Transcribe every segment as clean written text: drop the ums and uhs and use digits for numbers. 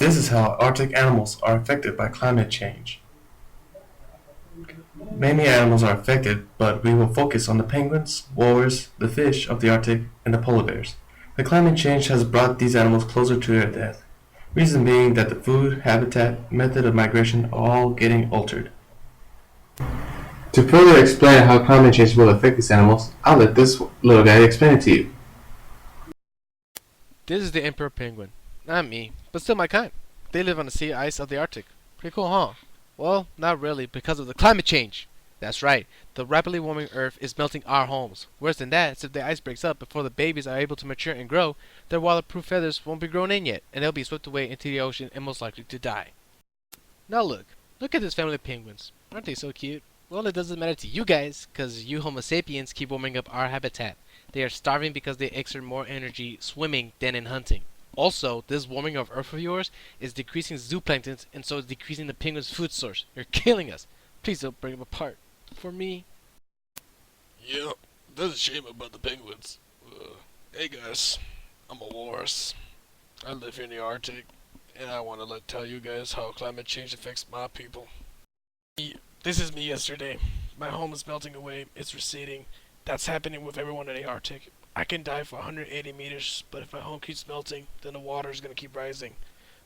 this is how Arctic animals are affected by climate change. Many animals are affected, but we will focus on the penguins, walrus, the fish of the Arctic, and the polar bears. The climate change has brought these animals closer to their death. Reason being that the food, habitat, method of migration are all getting altered. To further explain how climate change will affect these animals, I'll let this little guy explain it to you. This is the emperor penguin. Not me, but still my kind. They live on the sea ice of the Arctic. Pretty cool, huh? Well, not really, because of the climate change. That's right. The rapidly warming Earth is melting our homes. Worse than that, if the ice breaks up before the babies are able to mature and grow, their waterproof feathers won't be grown in yet, and they'll be swept away into the ocean and most likely to die. Now look at this family of penguins. Aren't they so cute? Well, it doesn't matter to you guys, because you Homo sapiens keep warming up our habitat. They are starving because they exert more energy swimming than in hunting. Also, this warming of Earth of yours is decreasing zooplankton, and so it's decreasing the penguin's food source. You're killing us. Please don't bring them apart. For me. Yep, that's a shame about the penguins. Hey guys, I'm a walrus. I live here in the Arctic, and I want to tell you guys how climate change affects my people. This is me yesterday. My home is melting away. It's receding. That's happening with everyone in the Arctic. I can dive for 180 meters, but if my home keeps melting, then the water is going to keep rising.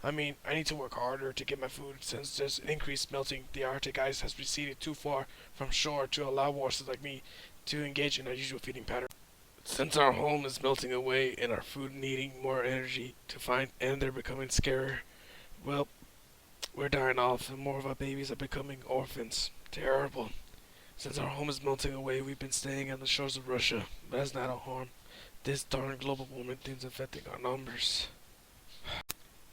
I mean, I need to work harder to get my food since there's increased melting. The Arctic ice has receded too far from shore to allow walruses like me to engage in our usual feeding pattern. Since our home is melting away and our food needing more energy to find and they're becoming scarcer, well, we're dying off and more of our babies are becoming orphans. Terrible. Since our home is melting away, we've been staying on the shores of Russia, but that's not a harm. This darn global warming thing's affecting our numbers.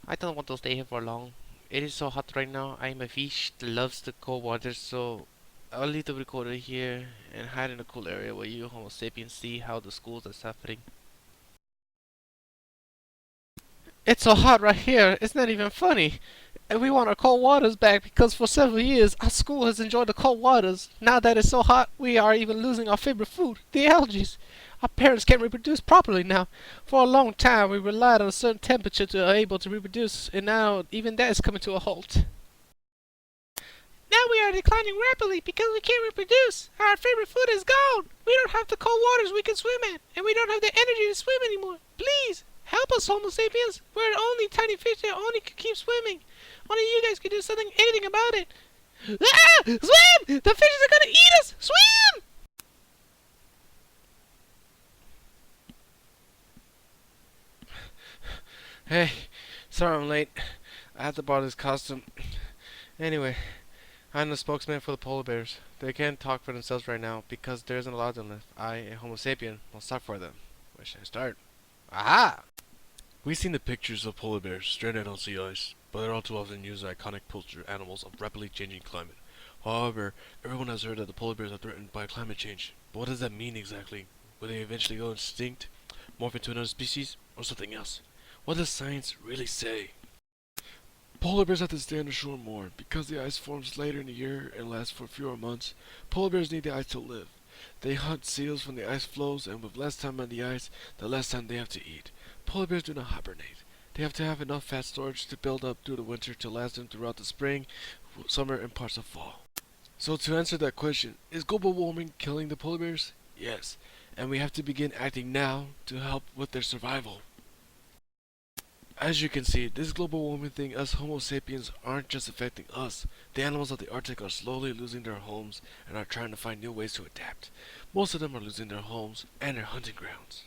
I don't want to stay here for long. It is so hot right now. I am a fish that loves the cold water, so I'll leave the recorder here and hide in a cool area where you Homo sapiens see how the schools are suffering. It's so hot right here, it's not even funny. And we want our cold waters back because for several years our school has enjoyed the cold waters. Now that it's so hot, we are even losing our favorite food, the algae. Our parents can't reproduce properly now. For a long time we relied on a certain temperature to be able to reproduce, and now even that is coming to a halt. Now we are declining rapidly because we can't reproduce. Our favorite food is gone. We don't have the cold waters we can swim in, and we don't have the energy to swim anymore. Please, help us, Homo sapiens. We're the only tiny fish that only can keep swimming. Only you guys can do something, anything about it. Ah! Swim! The fishes are gonna eat us! Swim! Hey, sorry I'm late. I had to borrow this costume. Anyway, I'm the spokesman for the polar bears. They can't talk for themselves right now because there isn't a lot of them left. I, a Homo sapien, will talk for them. Where should I start? Aha! We've seen the pictures of polar bears stranded on sea ice, but they're all too often used as iconic poster animals of rapidly changing climate. However, everyone has heard that the polar bears are threatened by climate change. But what does that mean exactly? Will they eventually go extinct, morph into another species, or something else? What does science really say? Polar bears have to stay on the shore more. Because the ice forms later in the year and lasts for fewer months, polar bears need the ice to live. They hunt seals when the ice flows, and with less time on the ice, the less time they have to eat. Polar bears do not hibernate. They have to have enough fat storage to build up through the winter to last them throughout the spring, summer, and parts of fall. So to answer that question, is global warming killing the polar bears? Yes, and we have to begin acting now to help with their survival. As you can see, this global warming thing, us Homo sapiens, aren't just affecting us. The animals of the Arctic are slowly losing their homes and are trying to find new ways to adapt. Most of them are losing their homes and their hunting grounds.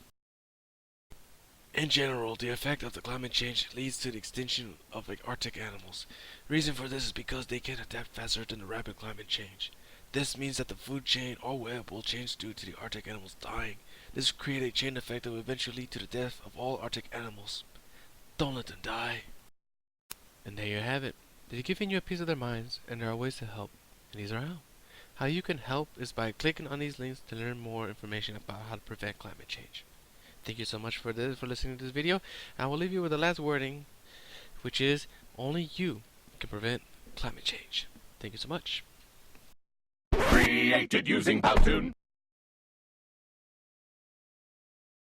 In general, the effect of the climate change leads to the extinction of Arctic animals. Reason for this is because they can adapt faster than the rapid climate change. This means that the food chain or web will change due to the Arctic animals dying. This will create a chain effect that will eventually lead to the death of all Arctic animals. Don't let them die. And there you have it. They've given you a piece of their minds, and there are ways to help. And these are how. How you can help is by clicking on these links to learn more information about how to prevent climate change. Thank you so much for listening to this video. I will leave you with the last wording, which is only you can prevent climate change. Thank you so much. Created using Powtoon.